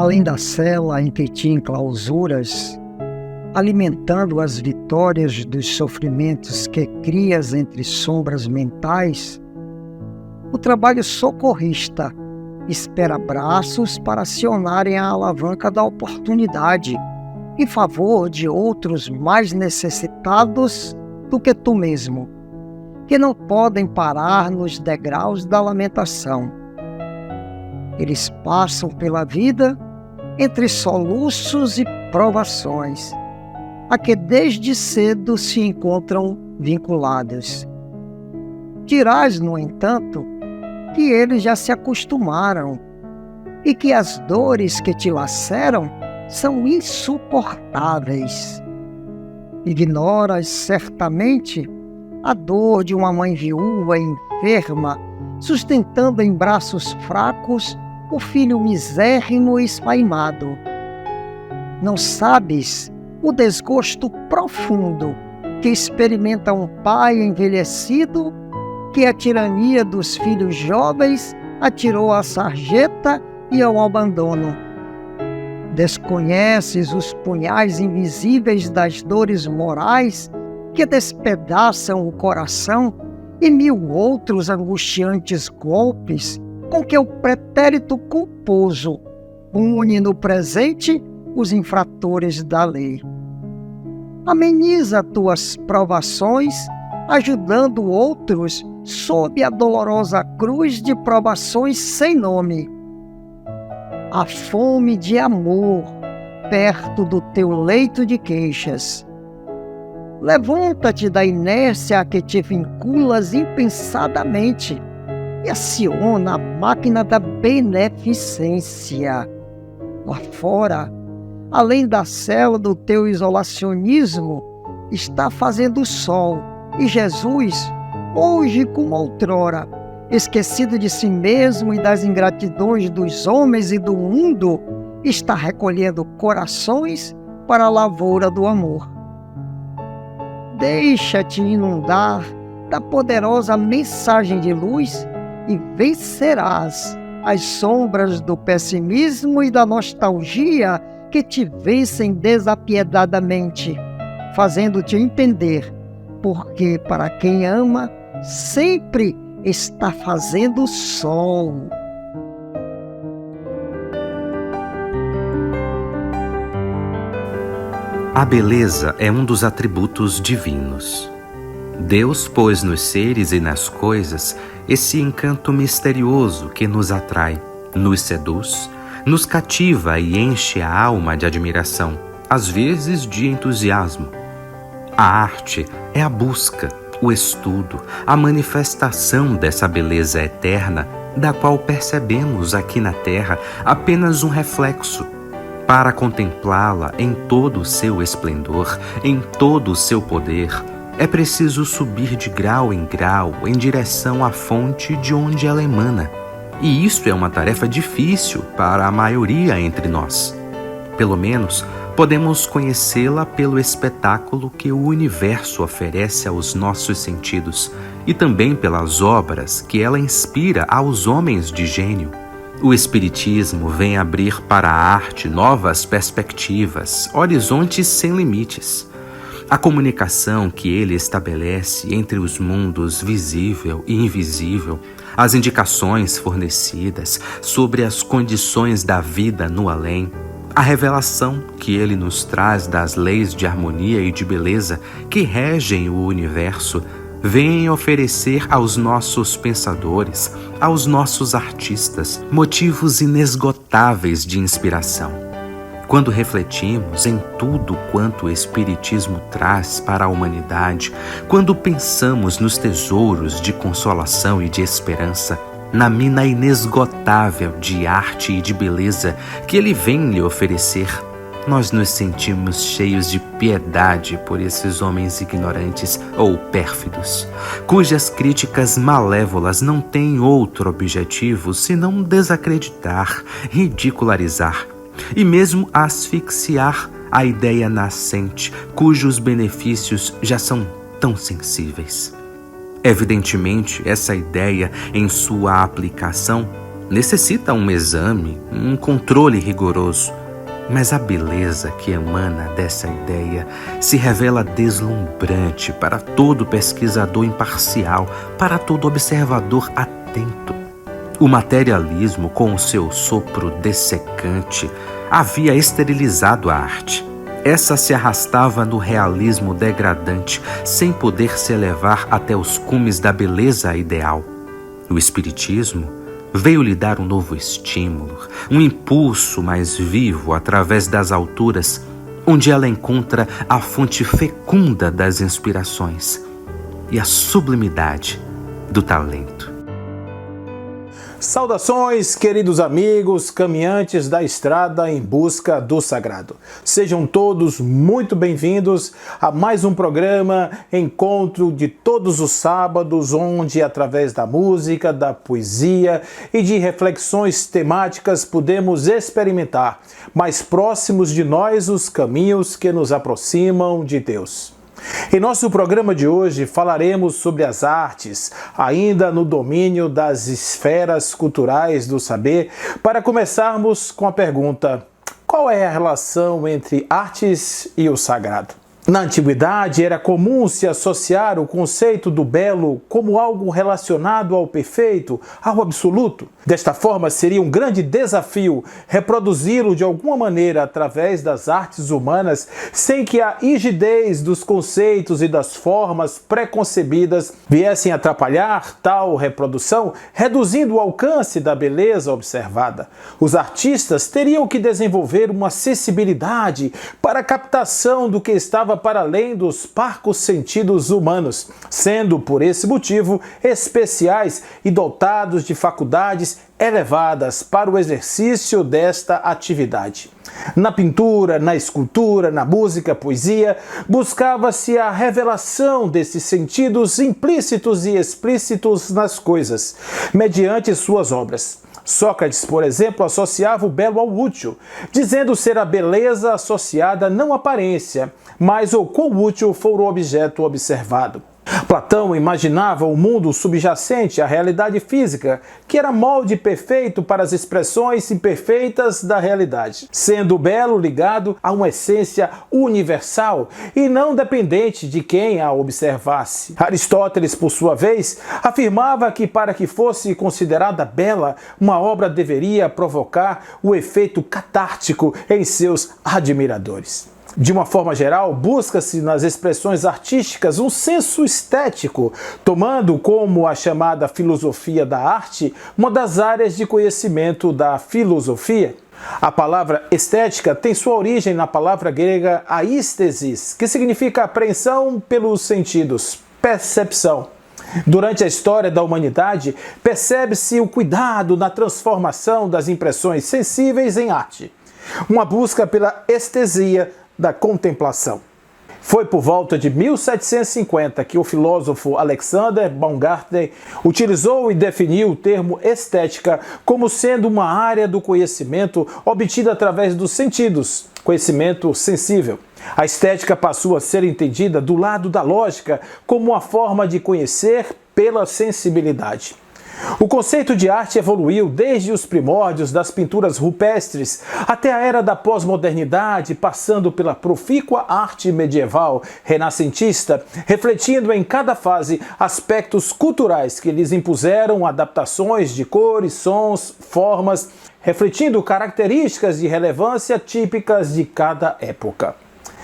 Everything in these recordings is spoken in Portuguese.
Além da cela em que tinha clausuras, alimentando as vitórias dos sofrimentos que crias entre sombras mentais, o trabalho socorrista espera braços para acionarem a alavanca da oportunidade em favor de outros mais necessitados do que tu mesmo, que não podem parar nos degraus da lamentação. Eles passam pela vida entre soluços e provações, a que desde cedo se encontram vinculados. Dirás, no entanto, que eles já se acostumaram e que as dores que te laceram são insuportáveis. Ignoras certamente a dor de uma mãe viúva e enferma, sustentando em braços fracos o filho misérrimo e esfaimado. Não sabes o desgosto profundo que experimenta um pai envelhecido que a tirania dos filhos jovens atirou à sarjeta e ao abandono. Desconheces os punhais invisíveis das dores morais que despedaçam o coração e mil outros angustiantes golpes com que o pretérito culposo pune no presente os infratores da lei. Ameniza tuas provações, ajudando outros sob a dolorosa cruz de provações sem nome. A fome de amor perto do teu leito de queixas. Levanta-te da inércia a que te vinculas impensadamente e aciona a máquina da beneficência. Lá fora, além da cela do teu isolacionismo, está fazendo sol, e Jesus, hoje como outrora, esquecido de si mesmo e das ingratidões dos homens e do mundo, está recolhendo corações para a lavoura do amor. Deixa-te inundar da poderosa mensagem de luz e vencerás as sombras do pessimismo e da nostalgia que te vencem desapiedadamente, fazendo-te entender porque para quem ama sempre está fazendo sol. A beleza é um dos atributos divinos. Deus pôs nos seres e nas coisas esse encanto misterioso que nos atrai, nos seduz, nos cativa e enche a alma de admiração, às vezes de entusiasmo. A arte é a busca, o estudo, a manifestação dessa beleza eterna, da qual percebemos aqui na Terra apenas um reflexo. Para contemplá-la em todo o seu esplendor, em todo o seu poder, é preciso subir de grau em grau em direção à fonte de onde ela emana. E isso é uma tarefa difícil para a maioria entre nós. Pelo menos, podemos conhecê-la pelo espetáculo que o universo oferece aos nossos sentidos e também pelas obras que ela inspira aos homens de gênio. O Espiritismo vem abrir para a arte novas perspectivas, horizontes sem limites. A comunicação que ele estabelece entre os mundos visível e invisível, as indicações fornecidas sobre as condições da vida no além, a revelação que ele nos traz das leis de harmonia e de beleza que regem o universo, vem oferecer aos nossos pensadores, aos nossos artistas, motivos inesgotáveis de inspiração. Quando refletimos em tudo quanto o Espiritismo traz para a humanidade, quando pensamos nos tesouros de consolação e de esperança, na mina inesgotável de arte e de beleza que ele vem lhe oferecer, nós nos sentimos cheios de piedade por esses homens ignorantes ou pérfidos, cujas críticas malévolas não têm outro objetivo senão desacreditar, ridicularizar e mesmo asfixiar a ideia nascente, cujos benefícios já são tão sensíveis. Evidentemente, essa ideia, em sua aplicação, necessita um exame, um controle rigoroso. Mas a beleza que emana dessa ideia se revela deslumbrante para todo pesquisador imparcial, para todo observador atento. O materialismo, com o seu sopro dessecante, havia esterilizado a arte. Essa se arrastava no realismo degradante, sem poder se elevar até os cumes da beleza ideal. O Espiritismo veio lhe dar um novo estímulo, um impulso mais vivo através das alturas, onde ela encontra a fonte fecunda das inspirações e a sublimidade do talento. Saudações, queridos amigos, caminhantes da estrada em busca do sagrado. Sejam todos muito bem-vindos a mais um programa, encontro de todos os sábados, onde, através da música, da poesia e de reflexões temáticas, podemos experimentar mais próximos de nós os caminhos que nos aproximam de Deus. Em nosso programa de hoje falaremos sobre as artes, ainda no domínio das esferas culturais do saber, para começarmos com a pergunta: qual é a relação entre artes e o sagrado? Na antiguidade, era comum se associar o conceito do belo como algo relacionado ao perfeito, ao absoluto. Desta forma, seria um grande desafio reproduzi-lo de alguma maneira através das artes humanas, sem que a rigidez dos conceitos e das formas preconcebidas viessem atrapalhar tal reprodução, reduzindo o alcance da beleza observada. Os artistas teriam que desenvolver uma sensibilidade para a captação do que estava para além dos parcos sentidos humanos, sendo, por esse motivo, especiais e dotados de faculdades elevadas para o exercício desta atividade. Na pintura, na escultura, na música, poesia, buscava-se a revelação desses sentidos implícitos e explícitos nas coisas, mediante suas obras. Sócrates, por exemplo, associava o belo ao útil, dizendo ser a beleza associada não à aparência, mas ao quão útil for o objeto observado. Platão imaginava o mundo subjacente à realidade física, que era molde perfeito para as expressões imperfeitas da realidade, sendo o belo ligado a uma essência universal e não dependente de quem a observasse. Aristóteles, por sua vez, afirmava que para que fosse considerada bela, uma obra deveria provocar o efeito catártico em seus admiradores. De uma forma geral, busca-se nas expressões artísticas um senso estético, tomando como a chamada filosofia da arte uma das áreas de conhecimento da filosofia. A palavra estética tem sua origem na palavra grega aístesis, que significa apreensão pelos sentidos, percepção. Durante a história da humanidade, percebe-se o cuidado na transformação das impressões sensíveis em arte, uma busca pela estesia da contemplação. Foi por volta de 1750 que o filósofo Alexander Baumgartner utilizou e definiu o termo estética como sendo uma área do conhecimento obtida através dos sentidos, conhecimento sensível. A estética passou a ser entendida do lado da lógica como uma forma de conhecer pela sensibilidade. O conceito de arte evoluiu desde os primórdios das pinturas rupestres até a era da pós-modernidade, passando pela profícua arte medieval renascentista, refletindo em cada fase aspectos culturais que lhes impuseram adaptações de cores, sons, formas, refletindo características de relevância típicas de cada época.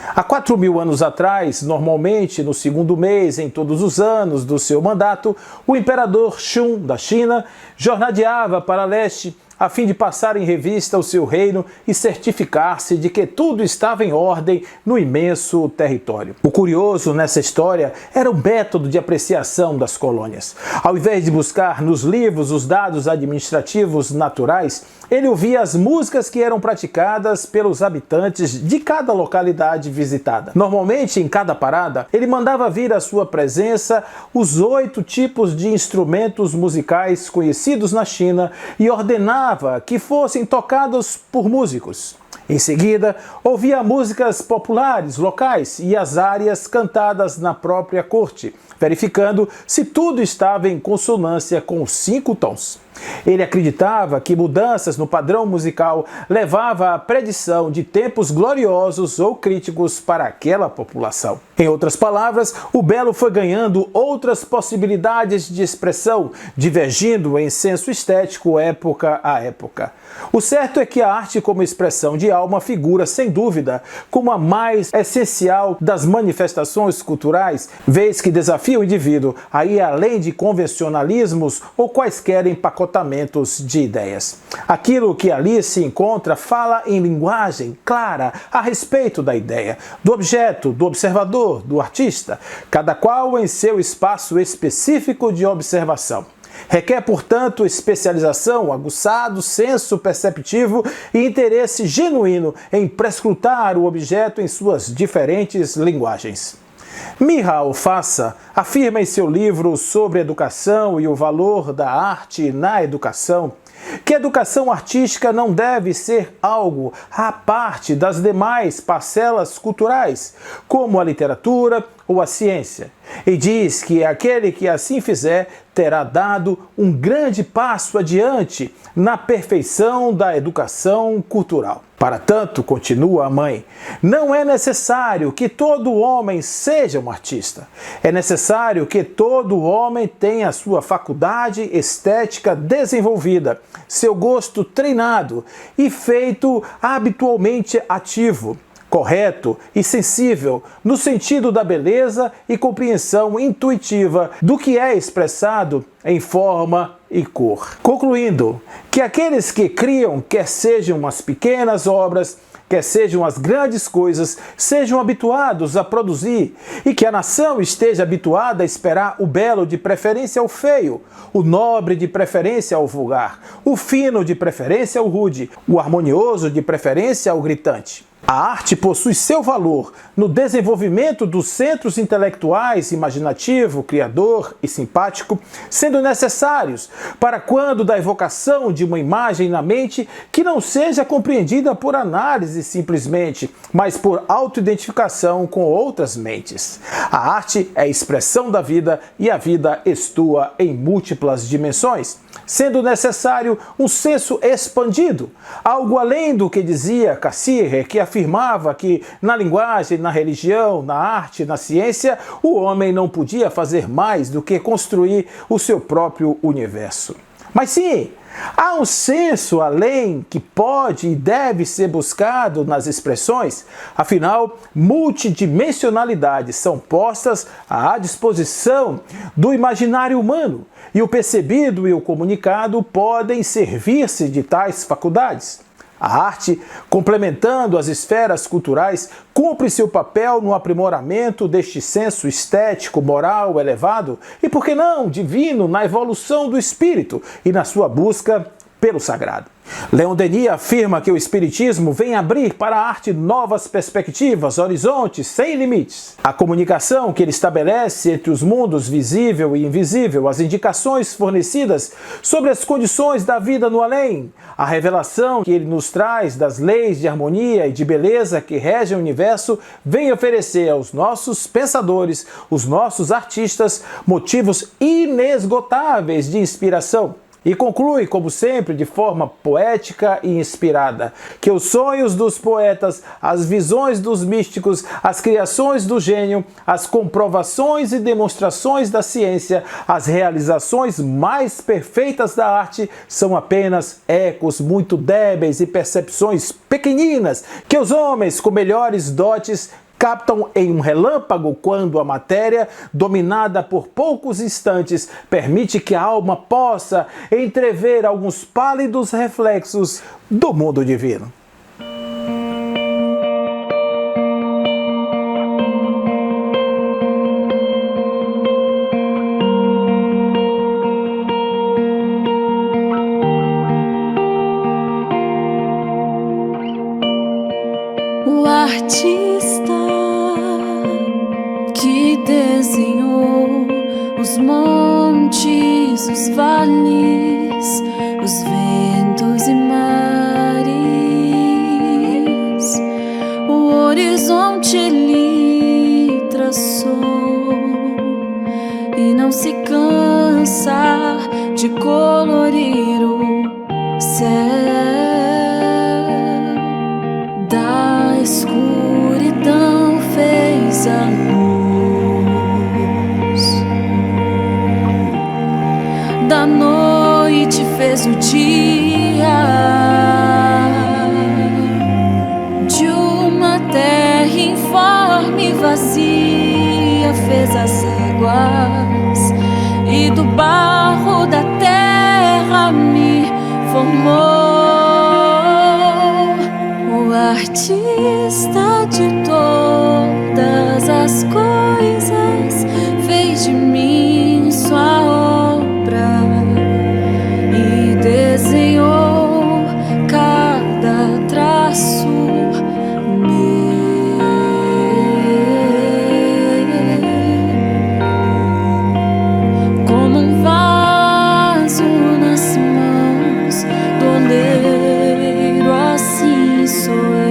Há 4.000 anos atrás, normalmente no segundo mês em todos os anos do seu mandato, o imperador Shun da China jornadeava para leste a fim de passar em revista o seu reino e certificar-se de que tudo estava em ordem no imenso território. O curioso nessa história era o método de apreciação das colônias. Ao invés de buscar nos livros os dados administrativos naturais, ele ouvia as músicas que eram praticadas pelos habitantes de cada localidade visitada. Normalmente, em cada parada, ele mandava vir à sua presença os 8 tipos de instrumentos musicais conhecidos na China e ordenava que fossem tocados por músicos. Em seguida, ouvia músicas populares locais e as áreas cantadas na própria corte, verificando se tudo estava em consonância com os 5 tons. Ele acreditava que mudanças no padrão musical levava à predição de tempos gloriosos ou críticos para aquela população. Em outras palavras, o belo foi ganhando outras possibilidades de expressão, divergindo em senso estético época a época. O certo é que a arte como expressão de alma figura, sem dúvida, como a mais essencial das manifestações culturais, vez que desafia o indivíduo a ir além de convencionalismos ou quaisquer empacotamentos de ideias. Aquilo que ali se encontra fala em linguagem clara a respeito da ideia, do objeto, do observador, do artista, cada qual em seu espaço específico de observação. Requer, portanto, especialização, aguçado senso perceptivo e interesse genuíno em prescrutar o objeto em suas diferentes linguagens. Michal Fassa afirma em seu livro sobre educação e o valor da arte na educação que a educação artística não deve ser algo à parte das demais parcelas culturais, como a literatura ou a ciência, e diz que aquele que assim fizer terá dado um grande passo adiante na perfeição da educação cultural. Para tanto, continua a mãe, não é necessário que todo homem seja um artista. É necessário que todo homem tenha sua faculdade estética desenvolvida, seu gosto treinado e feito habitualmente ativo, correto e sensível no sentido da beleza e compreensão intuitiva do que é expressado em forma e cor. Concluindo, que aqueles que criam, quer sejam as pequenas obras, quer sejam as grandes coisas, sejam habituados a produzir e que a nação esteja habituada a esperar o belo de preferência ao feio, o nobre de preferência ao vulgar, o fino de preferência ao rude, o harmonioso de preferência ao gritante. A arte possui seu valor no desenvolvimento dos centros intelectuais, imaginativo, criador e simpático, sendo necessários para quando da evocação de uma imagem na mente que não seja compreendida por análise simplesmente, mas por autoidentificação com outras mentes. A arte é a expressão da vida e a vida estua em múltiplas dimensões, sendo necessário um senso expandido, algo além do que dizia Cassirer, que afirmava que na linguagem, na religião, na arte, na ciência, o homem não podia fazer mais do que construir o seu próprio universo. Mas sim, há um senso além que pode e deve ser buscado nas expressões, afinal, multidimensionalidades são postas à disposição do imaginário humano, e o percebido e o comunicado podem servir-se de tais faculdades. A arte, complementando as esferas culturais, cumpre seu papel no aprimoramento deste senso estético, moral elevado e, por que não, divino, na evolução do espírito e na sua busca pelo sagrado. Leon Denis afirma que o espiritismo vem abrir para a arte novas perspectivas, horizontes sem limites. A comunicação que ele estabelece entre os mundos visível e invisível, as indicações fornecidas sobre as condições da vida no além, a revelação que ele nos traz das leis de harmonia e de beleza que regem o universo, vem oferecer aos nossos pensadores, os nossos artistas, motivos inesgotáveis de inspiração. E conclui, como sempre, de forma poética e inspirada, que os sonhos dos poetas, as visões dos místicos, as criações do gênio, as comprovações e demonstrações da ciência, as realizações mais perfeitas da arte são apenas ecos muito débeis e percepções pequeninas que os homens com melhores dotes captam em um relâmpago quando a matéria, dominada por poucos instantes, permite que a alma possa entrever alguns pálidos reflexos do mundo divino. O artista que desenhou os montes, os vales, os ventos e mares, o horizonte ele traçou e não se cansa de colorir fez o dia de uma terra informe e vazia, fez as águas e do barro da terra me formou. O artista de todas as coisas fez de mim sua obra e desenhou cada traço meu. Como um vaso nas mãos do oleiro, assim sou eu.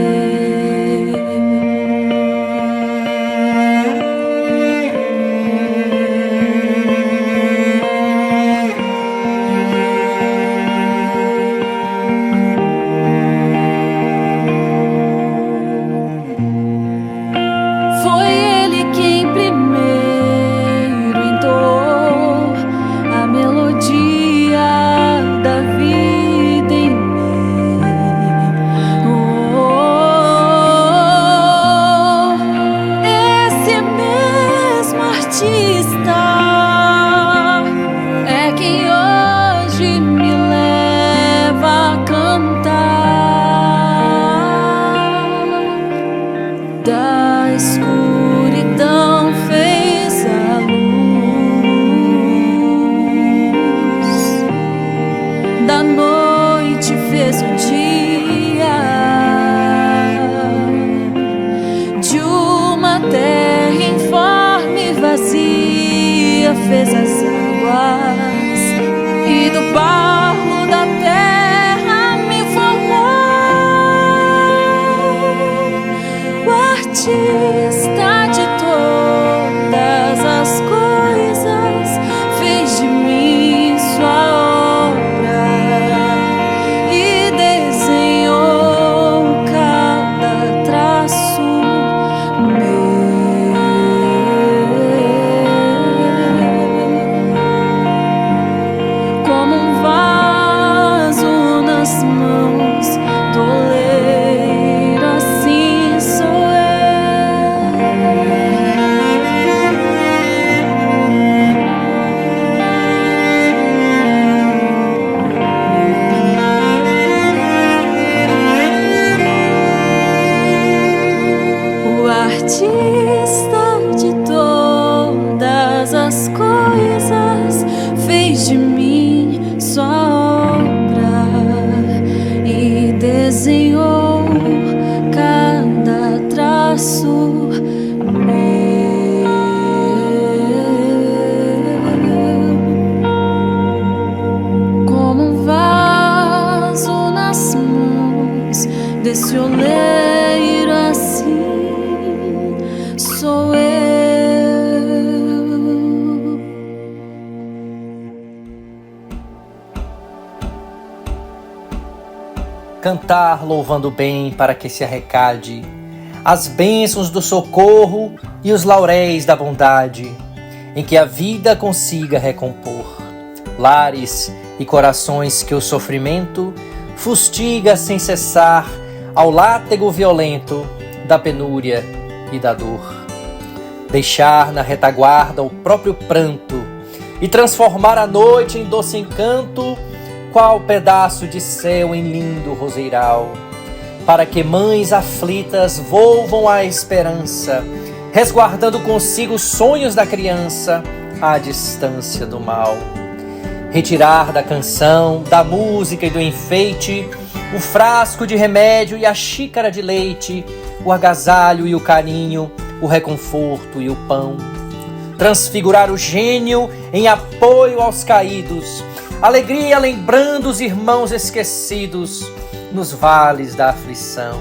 Foi ele quem primeiro entoou a melodia da vida em mim. Esse mesmo artista é quem hoje me leva a cantar. Da escuridão fez a luz, da noite fez o dia, de uma terra informe e vazia fez as águas e do barro da terra me formou. O artista de todas as coisas fez de mim sua obra e desenhou cada traço meu. Como um vaso nas mãos do oleiro, assim sou eu. O artista de todas as coisas fez de mim sua obra e desenhou cada traço meu. Como um vaso nas mãos desse oleiro, assim sou eu. Cantar louvando bem para que se arrecade as bênçãos do socorro e os lauréis da bondade, em que a vida consiga recompor lares e corações que o sofrimento fustiga sem cessar ao látego violento da penúria e da dor. Deixar na retaguarda o próprio pranto e transformar a noite em doce encanto, qual pedaço de céu em lindo roseiral, para que mães aflitas volvam à esperança, resguardando consigo os sonhos da criança à distância do mal. Retirar da canção, da música e do enfeite o frasco de remédio e a xícara de leite, o agasalho e o carinho, o reconforto e o pão. Transfigurar o gênio em apoio aos caídos, alegria lembrando os irmãos esquecidos nos vales da aflição.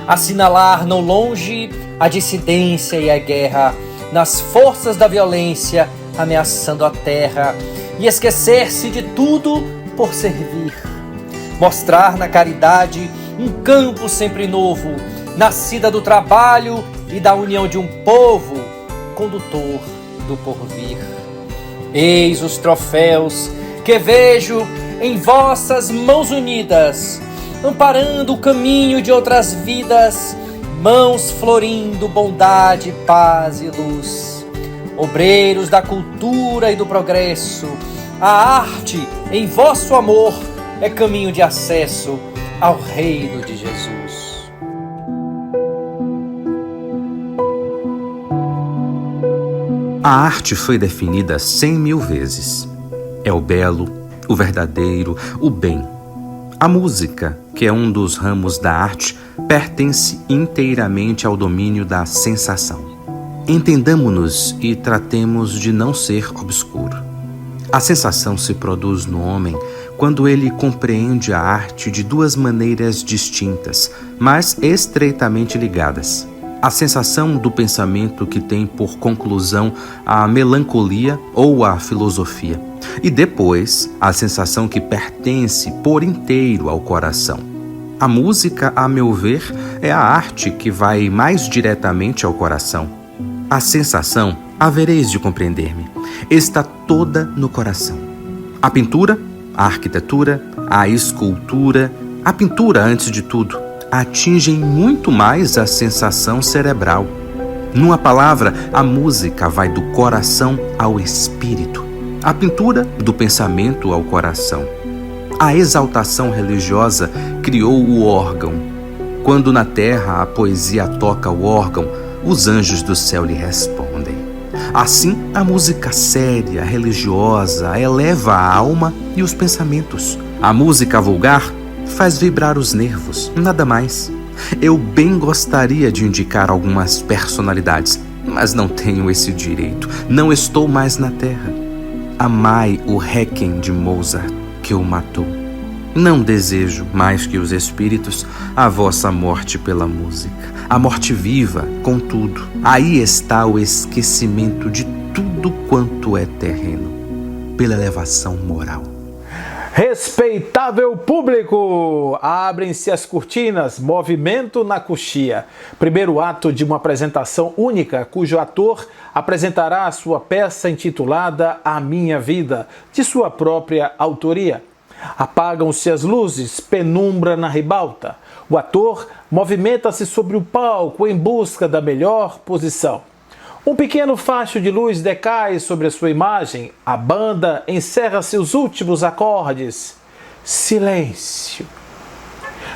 Assinalar no longe a dissidência e a guerra, nas forças da violência ameaçando a terra, e esquecer-se de tudo por servir. Mostrar na caridade um campo sempre novo, nascida do trabalho e da união de um povo, condutor do porvir. Eis os troféus que vejo em vossas mãos unidas, amparando o caminho de outras vidas, mãos florindo bondade, paz e luz. Obreiros da cultura e do progresso, a arte, em vosso amor, é caminho de acesso ao reino de Jesus. A arte foi definida 100.000 vezes. É o belo, o verdadeiro, o bem. A música, que é um dos ramos da arte, pertence inteiramente ao domínio da sensação. Entendamo-nos e tratemos de não ser obscuro. A sensação se produz no homem quando ele compreende a arte de duas maneiras distintas, mas estreitamente ligadas. A sensação do pensamento que tem por conclusão a melancolia ou a filosofia, e depois a sensação que pertence por inteiro ao coração. A música, a meu ver, é a arte que vai mais diretamente ao coração. A sensação, havereis de compreender-me, está toda no coração. A pintura, a arquitetura, a escultura, a pintura antes de tudo, atingem muito mais a sensação cerebral. Numa palavra, a música vai do coração ao espírito, a pintura do pensamento ao coração. A exaltação religiosa criou o órgão. Quando na terra a poesia toca o órgão, os anjos do céu lhe respondem. Assim, a música séria, religiosa, eleva a alma e os pensamentos. A música vulgar faz vibrar os nervos, nada mais. Eu bem gostaria de indicar algumas personalidades, mas não tenho esse direito. Não estou mais na terra. Amai o Requiem de Mozart, que o matou. Não desejo, mais que os espíritos, a vossa morte pela música. A morte viva, contudo. Aí está o esquecimento de tudo quanto é terreno, pela elevação moral. Respeitável público, abrem-se as cortinas, movimento na coxia. Primeiro ato de uma apresentação única, cujo ator apresentará a sua peça intitulada A Minha Vida, de sua própria autoria. Apagam-se as luzes, penumbra na ribalta. O ator movimenta-se sobre o palco em busca da melhor posição. Um pequeno facho de luz decai sobre a sua imagem. A banda encerra seus últimos acordes. Silêncio.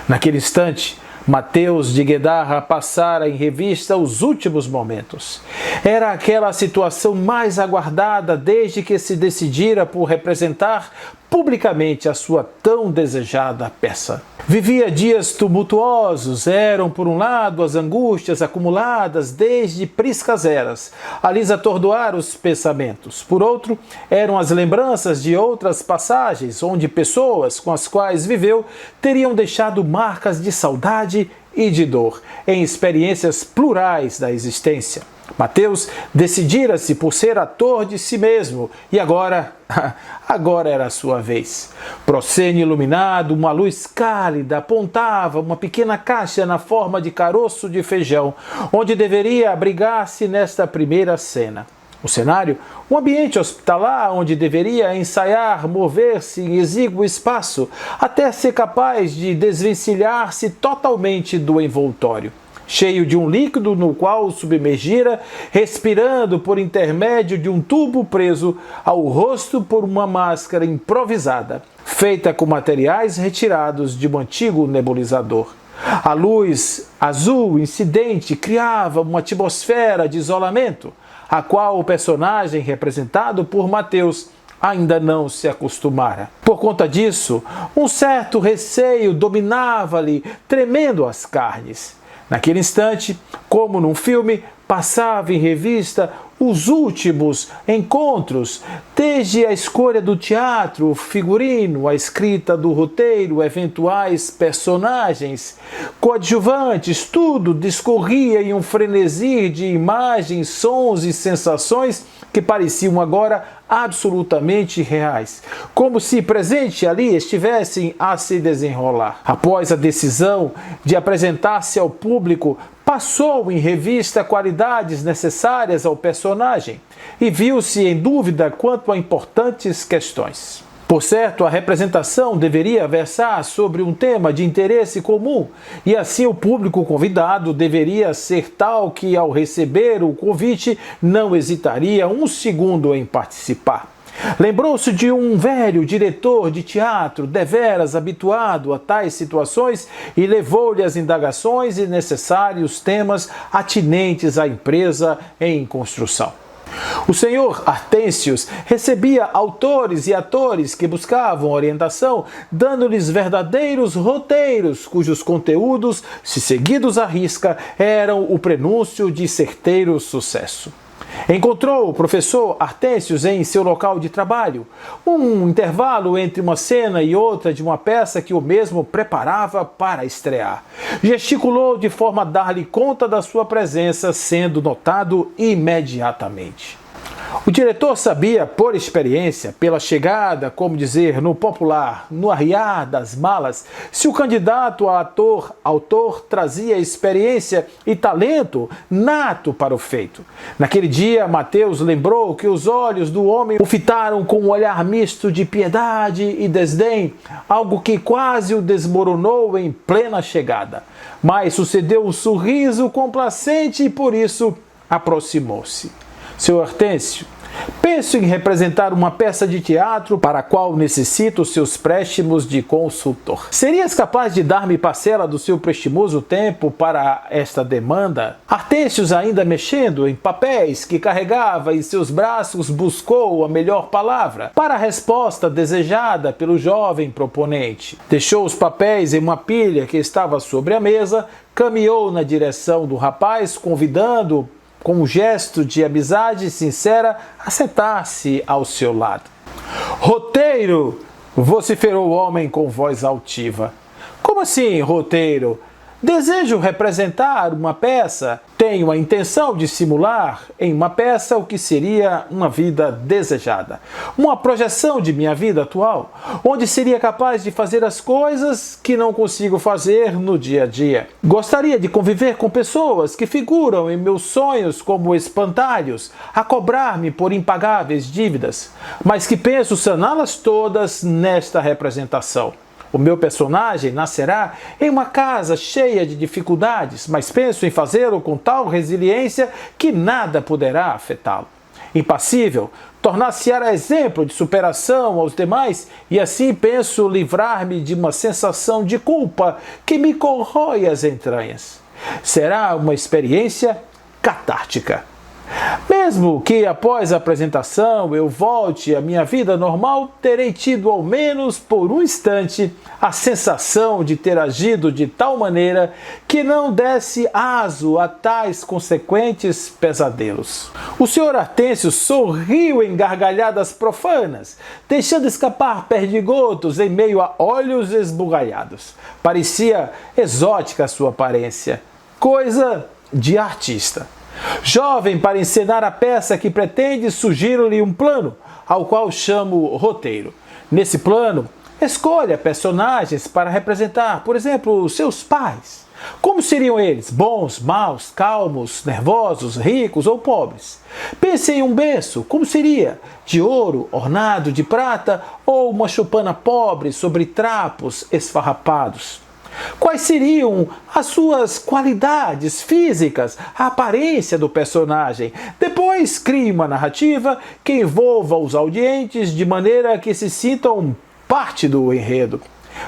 Naquele instante, Mateus de Guedarra passara em revista os últimos momentos. Era aquela a situação mais aguardada desde que se decidira por representar publicamente a sua tão desejada peça. Vivia dias tumultuosos, eram por um lado as angústias acumuladas desde priscas eras, a lhes atordoar os pensamentos. Por outro, eram as lembranças de outras passagens, onde pessoas com as quais viveu teriam deixado marcas de saudade e de dor, em experiências plurais da existência. Mateus decidira-se por ser ator de si mesmo e agora era a sua vez. Proscênio iluminado, uma luz cálida apontava uma pequena caixa na forma de caroço de feijão, onde deveria abrigar-se nesta primeira cena. O cenário, um ambiente hospitalar onde deveria ensaiar, mover-se em exíguo espaço, até ser capaz de desvencilhar-se totalmente do envoltório. Cheio de um líquido no qual submergira, respirando por intermédio de um tubo preso ao rosto por uma máscara improvisada, feita com materiais retirados de um antigo nebulizador. A luz azul incidente criava uma atmosfera de isolamento, a qual o personagem representado por Mateus ainda não se acostumara. Por conta disso, um certo receio dominava-lhe, tremendo as carnes. Naquele instante, como num filme, passava em revista os últimos encontros, desde a escolha do teatro, o figurino, a escrita do roteiro, eventuais personagens, coadjuvantes, tudo discorria em um frenesi de imagens, sons e sensações que pareciam agora absolutamente reais, como se presente ali estivessem a se desenrolar. Após a decisão de apresentar-se ao público, passou em revista qualidades necessárias ao personagem e viu-se em dúvida quanto a importantes questões. Por certo, a representação deveria versar sobre um tema de interesse comum e assim o público convidado deveria ser tal que, ao receber o convite, não hesitaria um segundo em participar. Lembrou-se de um velho diretor de teatro, deveras habituado a tais situações, e levou-lhe as indagações e necessários temas atinentes à empresa em construção. O senhor Artêncios recebia autores e atores que buscavam orientação, dando-lhes verdadeiros roteiros, cujos conteúdos, se seguidos à risca, eram o prenúncio de certeiro sucesso. Encontrou o professor Artêncios em seu local de trabalho, um intervalo entre uma cena e outra de uma peça que o mesmo preparava para estrear. Gesticulou de forma a dar-lhe conta da sua presença, sendo notado imediatamente. O diretor sabia, por experiência, pela chegada, como dizer no popular, no arriar das malas, se o candidato a autor trazia experiência e talento nato para o feito. Naquele dia, Mateus lembrou que os olhos do homem o fitaram com um olhar misto de piedade e desdém, algo que quase o desmoronou em plena chegada. Mas sucedeu um sorriso complacente e, por isso, aproximou-se. Seu Hortêncio, penso em representar uma peça de teatro para a qual necessito seus préstimos de consultor. Serias capaz de dar-me parcela do seu prestimoso tempo para esta demanda? Artêncios, ainda mexendo em papéis que carregava em seus braços, buscou a melhor palavra para a resposta desejada pelo jovem proponente. Deixou os papéis em uma pilha que estava sobre a mesa, caminhou na direção do rapaz, convidando-o com um gesto de amizade sincera, a sentar-se ao seu lado. Roteiro! Vociferou o homem com voz altiva. Como assim, roteiro? Desejo representar uma peça. Tenho a intenção de simular em uma peça o que seria uma vida desejada. Uma projeção de minha vida atual, onde seria capaz de fazer as coisas que não consigo fazer no dia a dia. Gostaria de conviver com pessoas que figuram em meus sonhos como espantalhos, a cobrar-me por impagáveis dívidas, mas que penso saná-las todas nesta representação. O meu personagem nascerá em uma casa cheia de dificuldades, mas penso em fazê-lo com tal resiliência que nada poderá afetá-lo. Impassível, tornar-se-á exemplo de superação aos demais e assim penso livrar-me de uma sensação de culpa que me corrói as entranhas. Será uma experiência catártica. Mesmo que após a apresentação eu volte à minha vida normal, terei tido ao menos por um instante a sensação de ter agido de tal maneira que não desse aso a tais consequentes pesadelos. O senhor Artêncio sorriu em gargalhadas profanas, deixando escapar perdigotos em meio a olhos esbugalhados. Parecia exótica a sua aparência, coisa de artista. Jovem para encenar a peça que pretende, sugiro-lhe um plano, ao qual chamo roteiro. Nesse plano, escolha personagens para representar, por exemplo, seus pais. Como seriam eles? Bons, maus, calmos, nervosos, ricos ou pobres? Pense em um berço. Como seria? De ouro, ornado de prata ou uma choupana pobre sobre trapos esfarrapados? Quais seriam as suas qualidades físicas, a aparência do personagem? Depois crie uma narrativa que envolva os audientes de maneira que se sintam parte do enredo.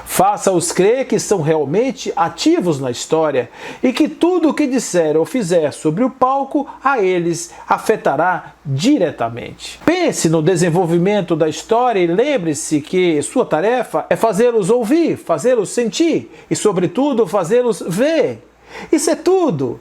Faça-os crer que são realmente ativos na história e que tudo o que disser ou fizer sobre o palco a eles afetará diretamente. Pense no desenvolvimento da história e lembre-se que sua tarefa é fazê-los ouvir, fazê-los sentir e, sobretudo, fazê-los ver. Isso é tudo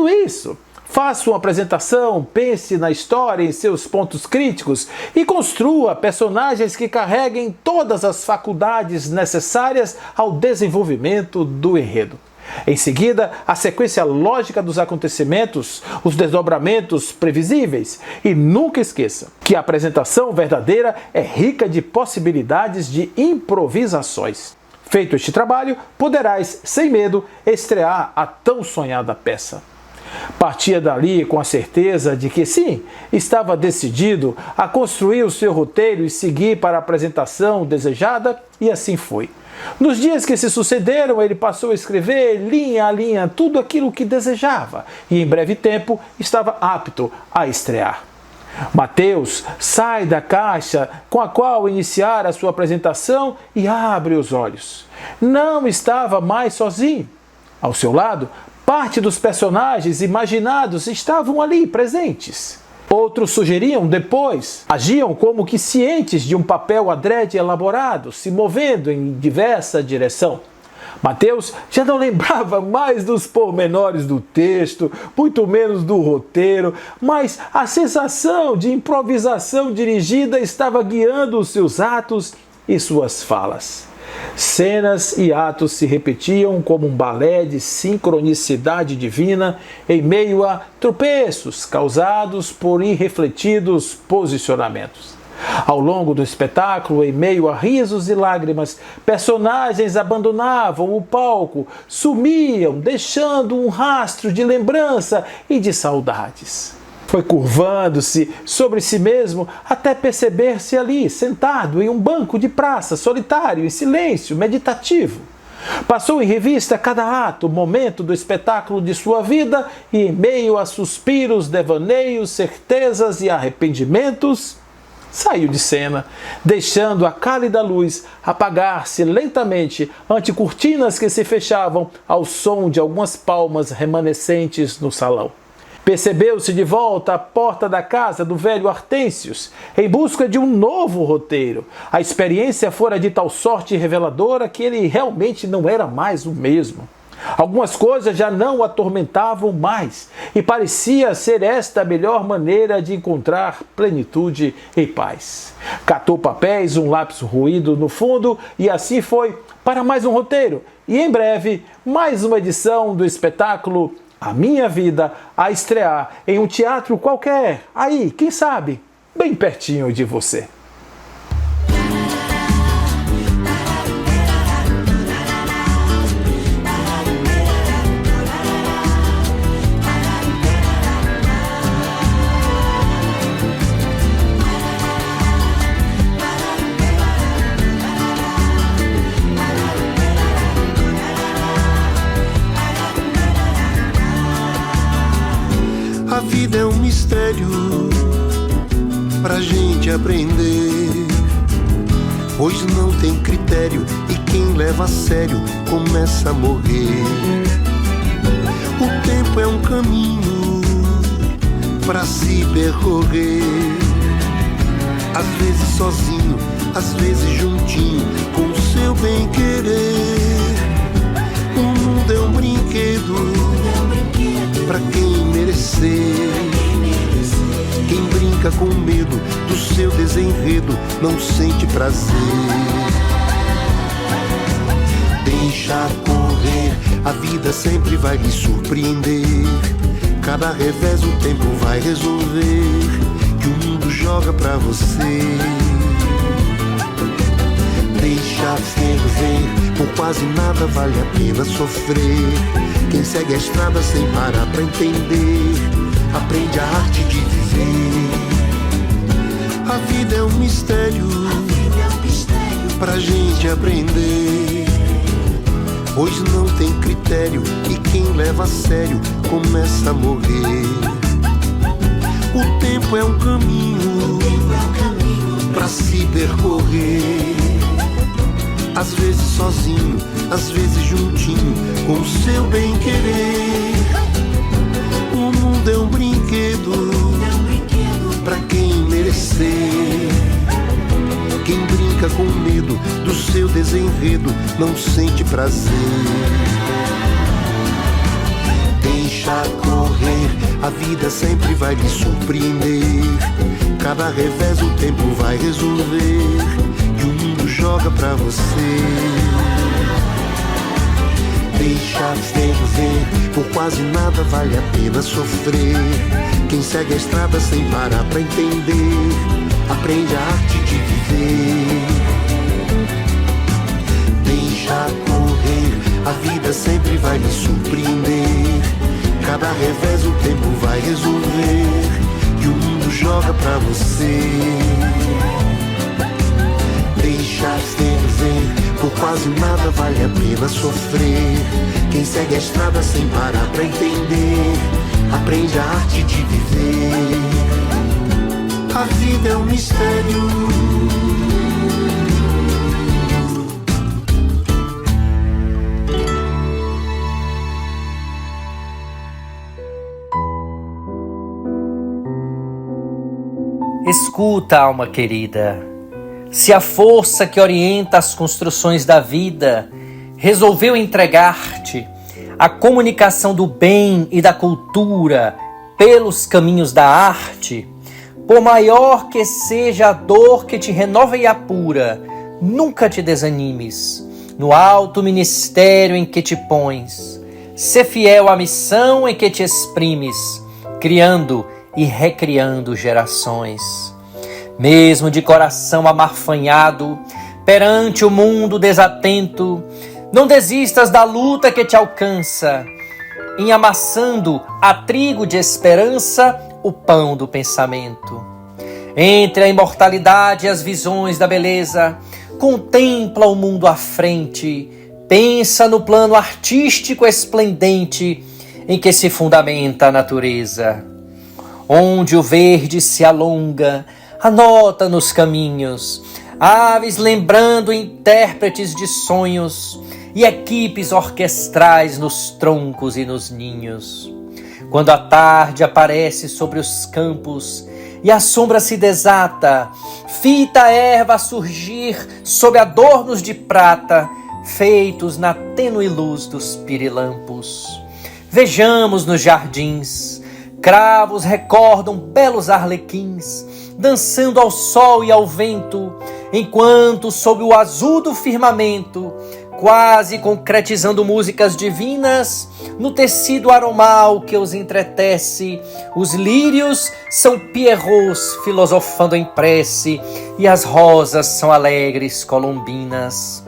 isso. Faça uma apresentação, pense na história em seus pontos críticos e construa personagens que carreguem todas as faculdades necessárias ao desenvolvimento do enredo. Em seguida, a sequência lógica dos acontecimentos, os desdobramentos previsíveis. E nunca esqueça que a apresentação verdadeira é rica de possibilidades de improvisações. Feito este trabalho, poderás, sem medo, estrear a tão sonhada peça. Partia dali com a certeza de que sim, estava decidido a construir o seu roteiro e seguir para a apresentação desejada, e assim foi. Nos dias que se sucederam, ele passou a escrever linha a linha tudo aquilo que desejava e em breve tempo estava apto a estrear. Mateus sai da caixa com a qual iniciara a sua apresentação e abre os olhos. Não estava mais sozinho. Ao seu lado, parte dos personagens imaginados estavam ali presentes. Outros sugeriam depois, agiam como que cientes de um papel adrede elaborado, se movendo em diversa direção. Mateus já não lembrava mais dos pormenores do texto, muito menos do roteiro, mas a sensação de improvisação dirigida estava guiando os seus atos e suas falas. Cenas e atos se repetiam como um balé de sincronicidade divina em meio a tropeços causados por irrefletidos posicionamentos. Ao longo do espetáculo, em meio a risos e lágrimas, personagens abandonavam o palco, sumiam, deixando um rastro de lembrança e de saudades. Foi curvando-se sobre si mesmo até perceber-se ali, sentado em um banco de praça, solitário, em silêncio, meditativo. Passou em revista cada ato, momento do espetáculo de sua vida e, em meio a suspiros, devaneios, certezas e arrependimentos, saiu de cena, deixando a cálida luz apagar-se lentamente ante cortinas que se fechavam ao som de algumas palmas remanescentes no salão. Percebeu-se de volta à porta da casa do velho Artêncios, em busca de um novo roteiro. A experiência fora de tal sorte reveladora que ele realmente não era mais o mesmo. Algumas coisas já não o atormentavam mais, e parecia ser esta a melhor maneira de encontrar plenitude e paz. Catou papéis, um lápis ruído no fundo, e assim foi para mais um roteiro, e em breve, mais uma edição do espetáculo A Minha Vida, a estrear em um teatro qualquer, aí, quem sabe, bem pertinho de você. A vida é um mistério pra gente aprender, pois não tem critério e quem leva a sério começa a morrer. O tempo é um caminho pra se percorrer, às vezes sozinho, às vezes juntinho com o seu bem-querer. O mundo é um brinquedo pra quem merecer. Quem brinca com medo do seu desenredo não sente prazer. Deixa correr, a vida sempre vai lhe surpreender. Cada revés o tempo vai resolver, que o mundo joga pra você. Deixa ferver, por quase nada vale a pena sofrer. Quem segue a estrada sem parar pra entender, aprende a arte de viver. A vida é um mistério pra gente aprender, pois não tem critério e quem leva a sério começa a morrer. O tempo é um caminho pra se percorrer, às vezes sozinho, às vezes juntinho com o seu bem-querer. O mundo é um brinquedo pra quem merecer. Quem brinca com medo do seu desenredo não sente prazer. Deixa correr, a vida sempre vai lhe surpreender. Cada revés o tempo vai resolver, que o mundo joga pra você. Deixa ferver, por quase nada vale a pena sofrer. Quem segue a estrada sem parar pra entender, aprende a arte de viver. Deixa correr, a vida sempre vai lhe surpreender. cada revés o tempo vai resolver, que o mundo joga pra você. Deixa as estrelas ver, por quase nada vale a pena sofrer. Quem segue a estrada sem parar pra entender, aprende a arte de viver. A vida é um mistério. Escuta, alma querida, se a força que orienta as construções da vida resolveu entregar-te a comunicação do bem e da cultura pelos caminhos da arte, por maior que seja a dor que te renova e apura, nunca te desanimes no alto ministério em que te pões. Sê fiel à missão em que te exprimes, criando e recriando gerações. Mesmo de coração amarfanhado, perante o mundo desatento, não desistas da luta que te alcança, em amassando a trigo de esperança o pão do pensamento. Entre a imortalidade e as visões da beleza, contempla o mundo à frente, pensa no plano artístico esplendente em que se fundamenta a natureza. Onde o verde se alonga, anota nos caminhos, aves lembrando intérpretes de sonhos e equipes orquestrais nos troncos e nos ninhos. Quando a tarde aparece sobre os campos e a sombra se desata, fita a erva a surgir sob adornos de prata, feitos na tênue luz dos pirilampos. Vejamos nos jardins, cravos recordam belos arlequins, dançando ao sol e ao vento, enquanto sob o azul do firmamento, quase concretizando músicas divinas, no tecido aromal que os entretece, os lírios são pierrots filosofando em prece, e as rosas são alegres colombinas.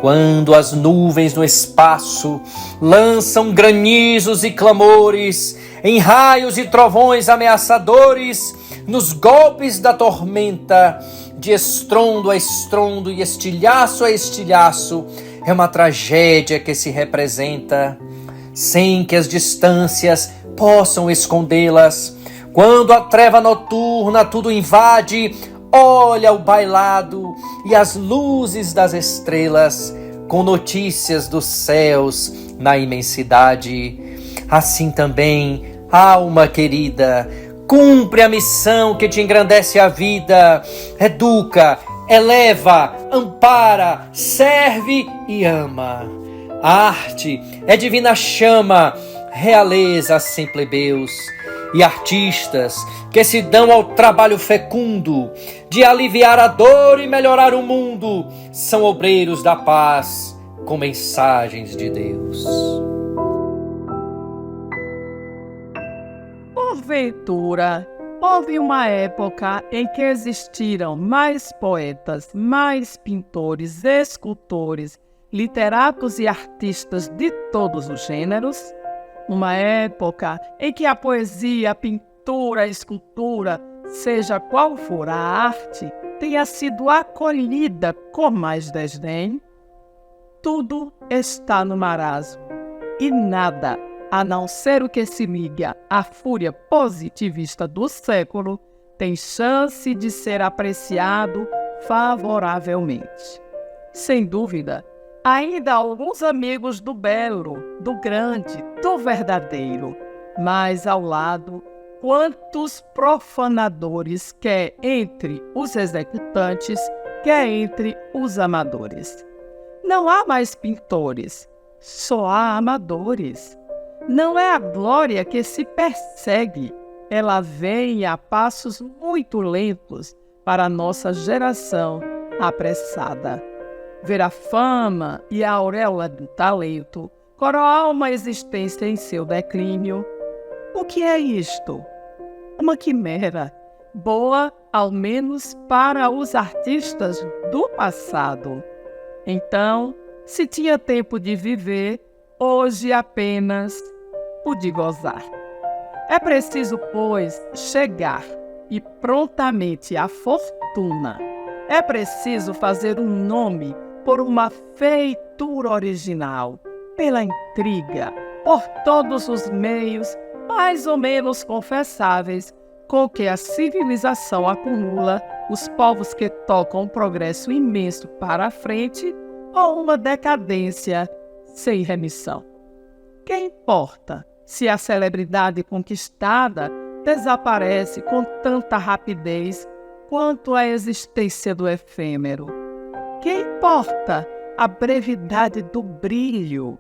Quando as nuvens no espaço lançam granizos e clamores, em raios e trovões ameaçadores, nos golpes da tormenta, de estrondo a estrondo e estilhaço a estilhaço, é uma tragédia que se representa, sem que as distâncias possam escondê-las. Quando a treva noturna tudo invade, olha o bailado e as luzes das estrelas, com notícias dos céus na imensidade. Assim também, alma querida, cumpre a missão que te engrandece a vida, educa, eleva, ampara, serve e ama. A arte é divina chama, realeza sem plebeus, e artistas que se dão ao trabalho fecundo de aliviar a dor e melhorar o mundo, são obreiros da paz com mensagens de Deus. Porventura, houve uma época em que existiram mais poetas, mais pintores, escultores, literatos e artistas de todos os gêneros? Uma época em que a poesia, a pintura, a escultura, seja qual for a arte, tenha sido acolhida com mais desdém? Tudo está no marasmo e nada, a não ser o que se liga à fúria positivista do século, tem chance de ser apreciado favoravelmente. Sem dúvida, ainda há alguns amigos do belo, do grande, do verdadeiro, mas ao lado, quantos profanadores, quer entre os executantes, quer entre os amadores. Não há mais pintores, só há amadores. Não é a glória que se persegue, ela vem a passos muito lentos para a nossa geração apressada. Ver a fama e a auréola do talento coroar uma existência em seu declínio. O que é isto? Uma quimera, boa ao menos para os artistas do passado. Então, se tinha tempo de viver, hoje apenas tempo de gozar. É preciso, pois, chegar e prontamente à fortuna. É preciso fazer um nome por uma feitura original, pela intriga, por todos os meios mais ou menos confessáveis com que a civilização acumula os povos que tocam um progresso imenso para a frente ou uma decadência sem remissão. Que importa se a celebridade conquistada desaparece com tanta rapidez quanto a existência do efêmero? Que importa a brevidade do brilho?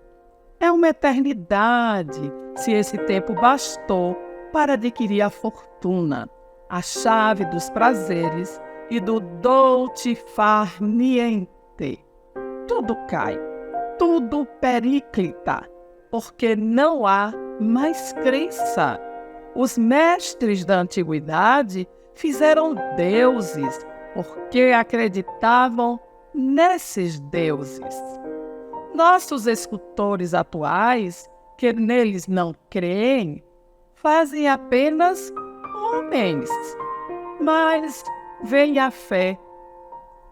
É uma eternidade se esse tempo bastou para adquirir a fortuna, a chave dos prazeres e do dolce far niente. Tudo cai, tudo periclita, porque não há mais crença. Os mestres da antiguidade fizeram deuses porque acreditavam nesses deuses. Nossos escultores atuais, que neles não creem, fazem apenas homens, mas veem a fé,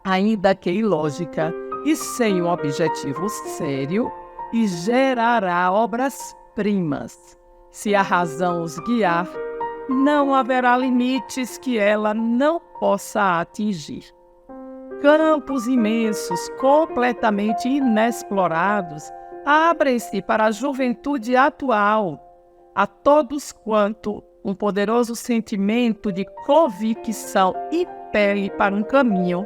ainda que ilógica e sem um objetivo sério, e gerará obras-primas. Se a razão os guiar, não haverá limites que ela não possa atingir. Campos imensos, completamente inexplorados, abrem-se para a juventude atual, a todos quanto um poderoso sentimento de convicção impele para um caminho,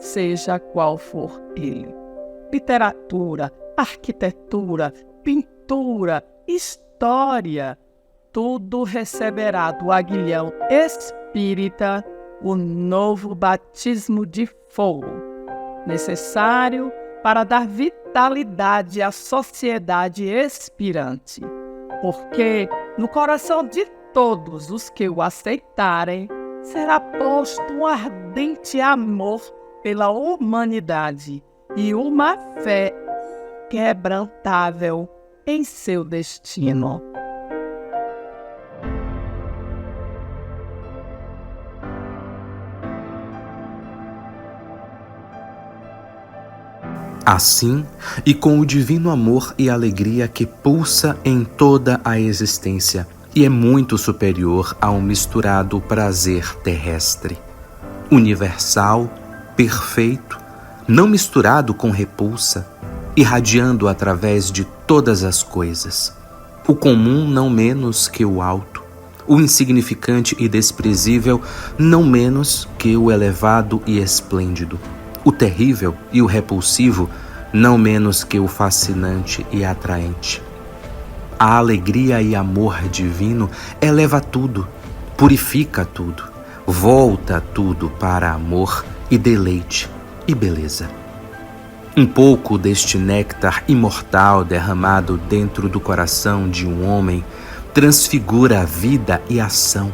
seja qual for ele. Literatura, arquitetura, pintura, história, tudo receberá do aguilhão espírita o novo batismo de fogo, necessário para dar vitalidade à sociedade expirante, porque no coração de todos os que o aceitarem será posto um ardente amor pela humanidade e uma fé inquebrantável em seu destino. Assim, e com o divino amor e alegria que pulsa em toda a existência, e é muito superior a um misturado prazer terrestre. Universal, perfeito, não misturado com repulsa, irradiando através de todas as coisas. O comum não menos que o alto, o insignificante e desprezível não menos que o elevado e esplêndido, o terrível e o repulsivo não menos que o fascinante e atraente. A alegria e amor divino eleva tudo, purifica tudo, volta tudo para amor e deleite e beleza. Um pouco deste néctar imortal derramado dentro do coração de um homem transfigura a vida e a ação.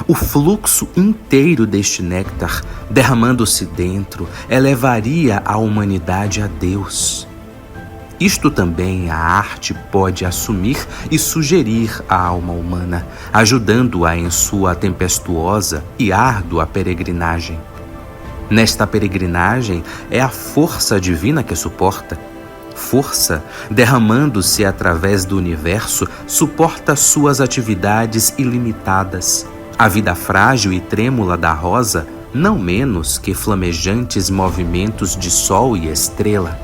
O fluxo inteiro deste néctar, derramando-se dentro, elevaria a humanidade a Deus. Isto também a arte pode assumir e sugerir à alma humana, ajudando-a em sua tempestuosa e árdua peregrinagem. Nesta peregrinagem é a força divina que suporta. Força, derramando-se através do universo, suporta suas atividades ilimitadas. A vida frágil e trêmula da rosa, não menos que flamejantes movimentos de sol e estrela.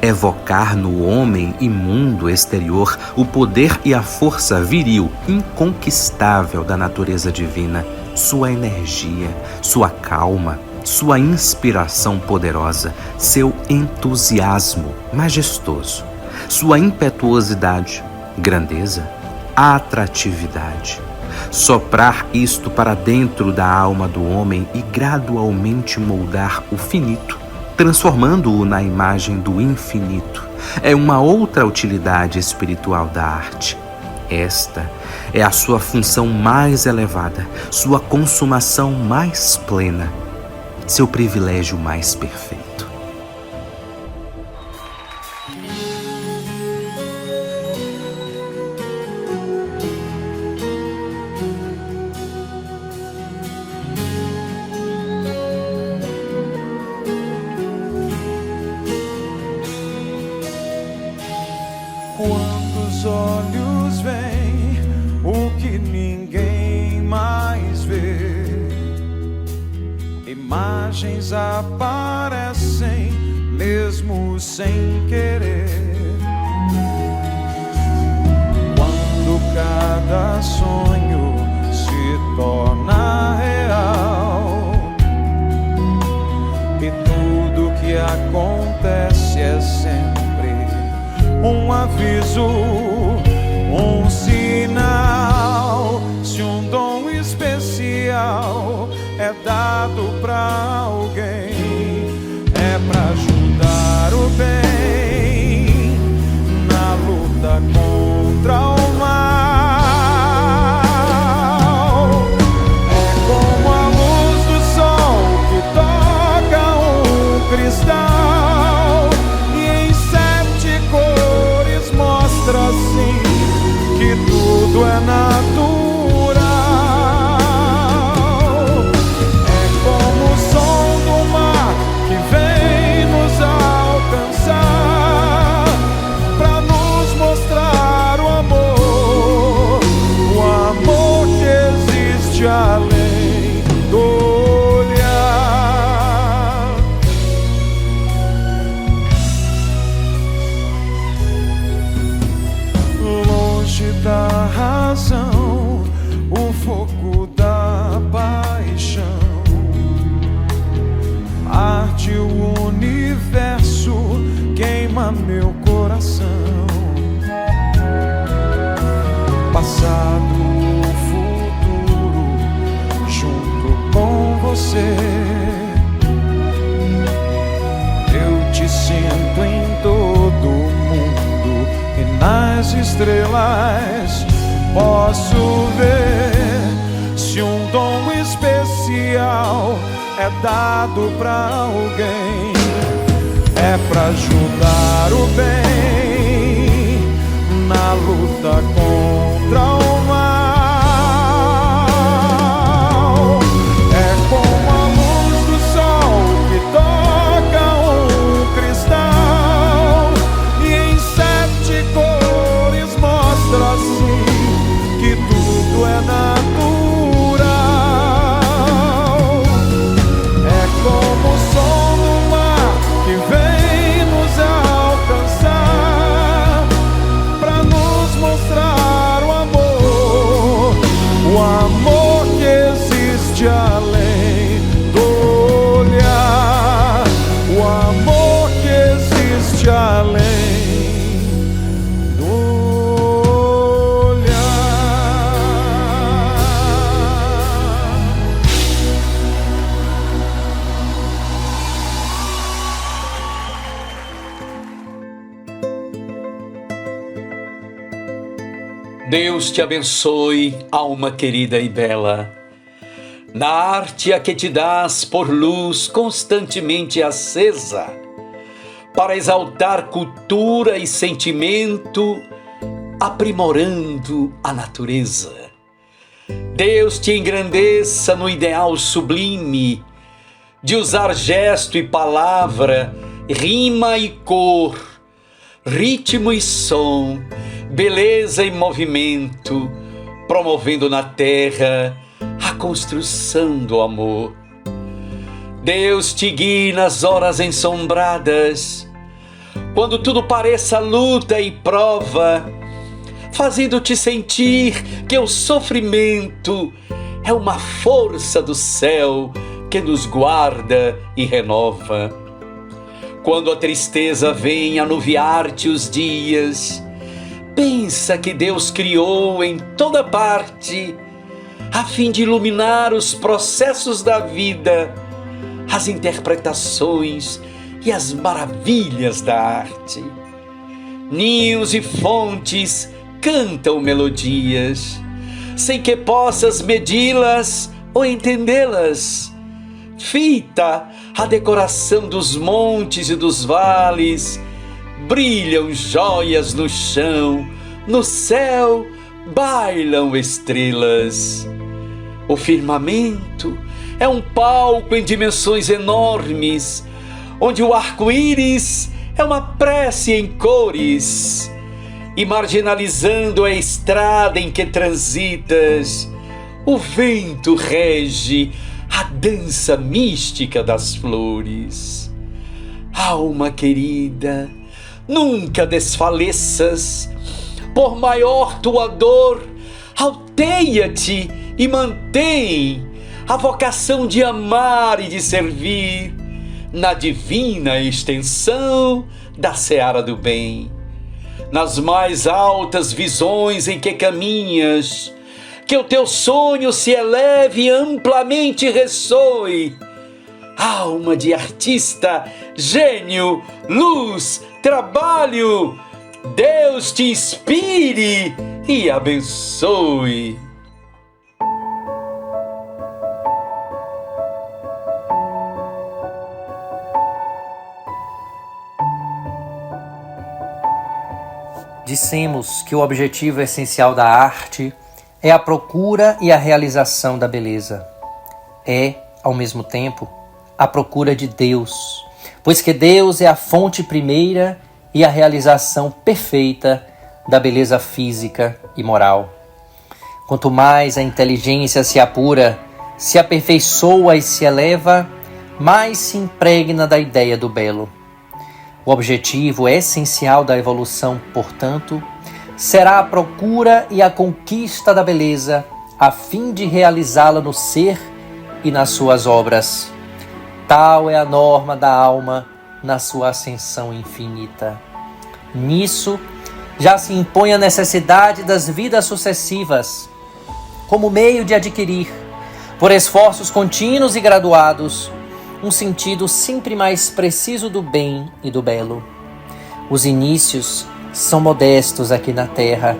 Evocar no homem imundo exterior o poder e a força viril, inconquistável da natureza divina, sua energia, sua calma, sua inspiração poderosa, seu entusiasmo majestoso, sua impetuosidade, grandeza, atratividade. Soprar isto para dentro da alma do homem e gradualmente moldar o finito, transformando-o na imagem do infinito, é uma outra utilidade espiritual da arte. Esta é a sua função mais elevada, sua consumação mais plena, seu privilégio mais perfeito. imagens aparecem mesmo sem querer. Quando cada sonho se torna real e tudo que acontece é sempre um aviso, um sinal. Se um dom especial é dado pra alguém, é pra ajudar o bem na luta contra o mal. É como a luz do sol que toca um cristal e em 7 cores mostra assim que tudo é natural. Além do olhar, longe da razão, o foco da paixão, arte o universo queima meu coração. Passado, você, eu te sinto em todo mundo e nas estrelas posso ver. Se um dom especial é dado pra alguém, é pra ajudar o bem na luta contra o mal. É natural, é como o som do mar que vem nos alcançar pra nos mostrar o amor que existe além do olhar, o amor que existe além. Deus te abençoe, alma querida e bela. Na arte a que te dás por luz constantemente acesa, para exaltar cultura e sentimento, aprimorando a natureza. Deus te engrandeça no ideal sublime de usar gesto e palavra, rima e cor, ritmo e som, beleza e movimento, promovendo na terra a construção do amor. Deus te guie nas horas ensombradas, quando tudo pareça luta e prova, fazendo-te sentir que o sofrimento é uma força do céu que nos guarda e renova. Quando a tristeza vem anuviar-te os dias, pensa que Deus criou em toda parte, a fim de iluminar os processos da vida, as interpretações e as maravilhas da arte. Ninhos e fontes cantam melodias, sem que possas medi-las ou entendê-las. Fita a decoração dos montes e dos vales, brilham joias no chão, no céu bailam estrelas. O firmamento é um palco em dimensões enormes, onde o arco-íris é uma prece em cores, e marginalizando a estrada em que transitas, o vento rege a dança mística das flores. Alma querida, nunca desfaleças, por maior tua dor, alteia-te e mantém a vocação de amar e de servir na divina extensão da seara do bem. Nas mais altas visões em que caminhas, que o teu sonho se eleve e amplamente ressoe. Alma de artista, gênio, luz, trabalho, Deus te inspire e abençoe. Dissemos que o objetivo essencial da arte é a procura e a realização da beleza. É, ao mesmo tempo, a procura de Deus, pois que Deus é a fonte primeira e a realização perfeita da beleza física e moral. Quanto mais a inteligência se apura, se aperfeiçoa e se eleva, mais se impregna da ideia do belo. O objetivo essencial da evolução, portanto, será a procura e a conquista da beleza, a fim de realizá-la no ser e nas suas obras. Tal é a norma da alma na sua ascensão infinita. Nisso, já se impõe a necessidade das vidas sucessivas, como meio de adquirir, por esforços contínuos e graduados, um sentido sempre mais preciso do bem e do belo. Os inícios são modestos aqui na terra.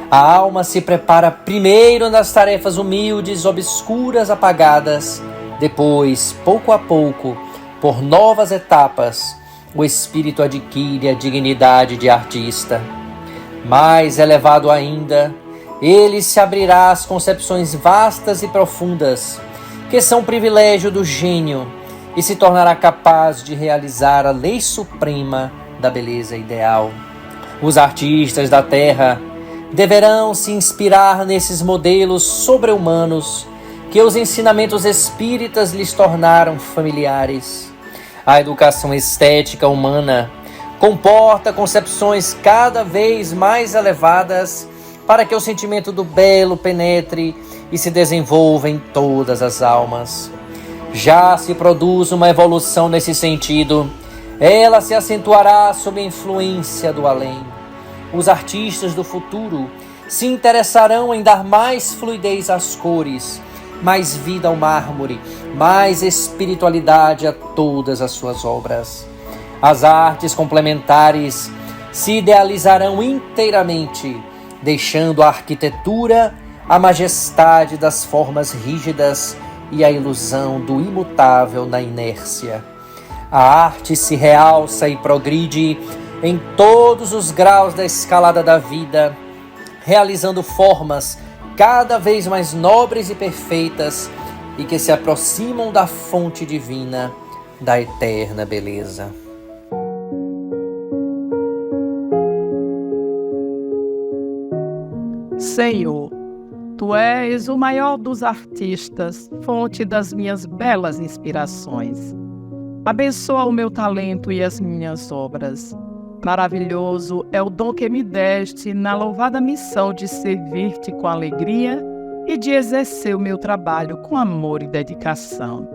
A alma se prepara primeiro nas tarefas humildes, obscuras, apagadas. Depois, pouco a pouco, por novas etapas, o espírito adquire a dignidade de artista. Mais elevado ainda, ele se abrirá às concepções vastas e profundas, que são privilégio do gênio, e se tornará capaz de realizar a lei suprema da beleza ideal. Os artistas da terra deverão se inspirar nesses modelos sobre-humanos que os ensinamentos espíritas lhes tornaram familiares. A educação estética humana comporta concepções cada vez mais elevadas para que o sentimento do belo penetre e se desenvolva em todas as almas. Já se produz uma evolução nesse sentido. Ela se acentuará sob a influência do além. Os artistas do futuro se interessarão em dar mais fluidez às cores, mais vida ao mármore, mais espiritualidade a todas as suas obras. As artes complementares se idealizarão inteiramente, deixando a arquitetura a majestade das formas rígidas e a ilusão do imutável na inércia. A arte se realça e progride em todos os graus da escalada da vida, realizando formas cada vez mais nobres e perfeitas e que se aproximam da fonte divina da eterna beleza. Senhor, Tu és o maior dos artistas, fonte das minhas belas inspirações. Abençoa o meu talento e as minhas obras. Maravilhoso é o dom que me deste na louvada missão de servir-te com alegria e de exercer o meu trabalho com amor e dedicação.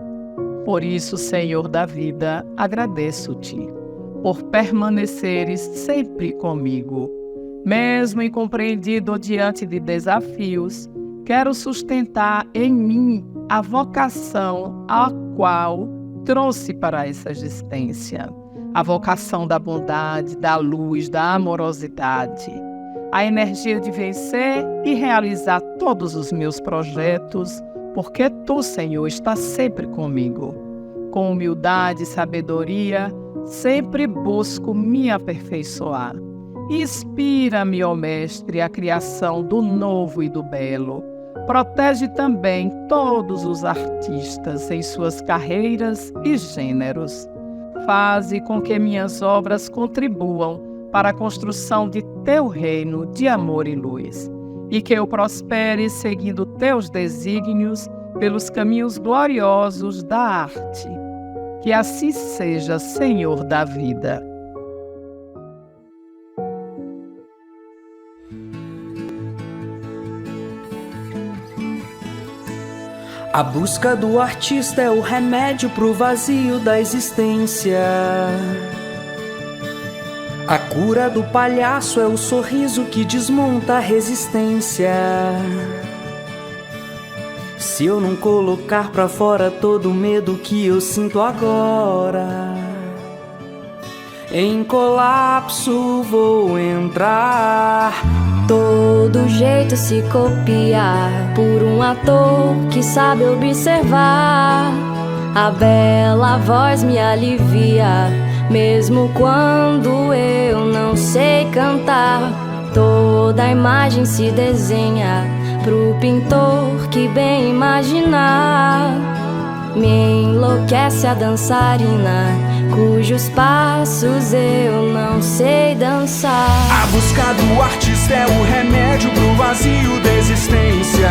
Por isso, Senhor da vida, agradeço-te por permaneceres sempre comigo. Mesmo incompreendido diante de desafios, quero sustentar em mim a vocação a qual trouxe para essa existência. A vocação da bondade, da luz, da amorosidade. A energia de vencer e realizar todos os meus projetos, porque Tu, Senhor, estás sempre comigo. Com humildade e sabedoria, sempre busco me aperfeiçoar. Inspira-me, ó Mestre, a criação do novo e do belo. Protege também todos os artistas em suas carreiras e gêneros. Faze com que minhas obras contribuam para a construção de Teu reino de amor e luz, e que eu prospere seguindo Teus desígnios pelos caminhos gloriosos da arte. Que assim seja, Senhor da vida. A busca do artista é o remédio pro vazio da existência. A cura do palhaço é o sorriso que desmonta a resistência. Se eu não colocar pra fora todo o medo que eu sinto agora, em colapso vou entrar. Todo jeito se copia por um ator que sabe observar. A bela voz me alivia, mesmo quando eu não sei cantar. Toda a imagem se desenha pro pintor que bem imaginar. Me enlouquece a dançarina, cujos passos eu não sei dançar. A busca do artista é o remédio pro vazio da existência.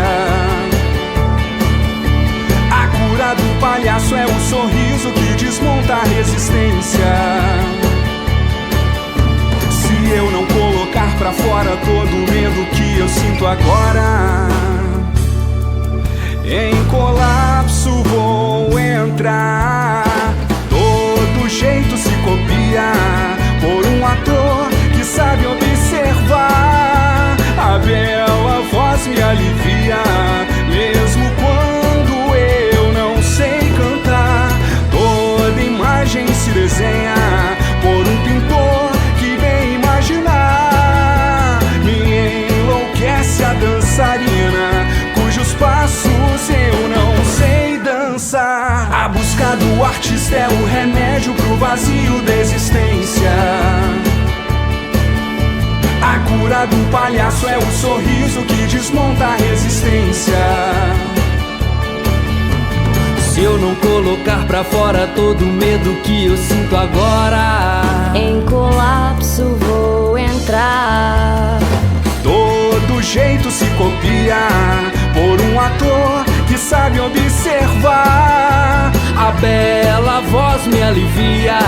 A cura do palhaço é o sorriso que desmonta a resistência. Se eu não colocar pra fora todo o medo que eu sinto agora, em colapso vou entrar. Todo jeito se copia por um ator que sabe observar. A bela voz me alivia, mesmo quando eu não sei cantar. Toda imagem se desenha por um pintor que bem imaginar. Me enlouquece a dançarina, cujos passos eu não sei dançar. A busca do artista é o remédio pro vazio da existência. A cura do palhaço é o sorriso que desmonta a resistência. Se eu não colocar pra fora todo o medo que eu sinto agora, em colapso vou entrar. Todo jeito se copia por um ator que sabe observar. A bela voz me alivia,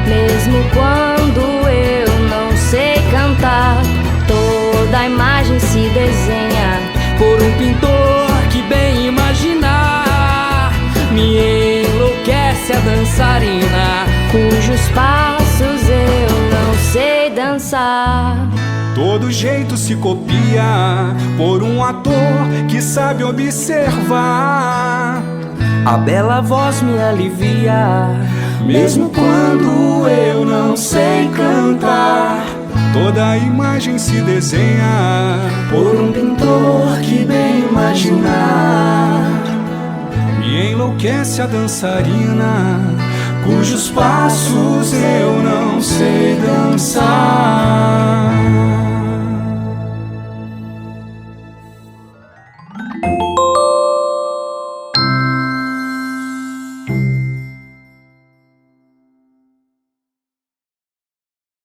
mesmo quando eu não sei cantar. Toda a imagem se desenha por um pintor que bem imaginar. Me enlouquece a dançarina, cujos passos eu não sei dançar. Todo jeito se copia por um ator que sabe observar. A bela voz me alivia, mesmo quando eu não sei cantar. Toda a imagem se desenha por um pintor que bem imaginar. Me enlouquece a dançarina, cujos passos eu não sei dançar.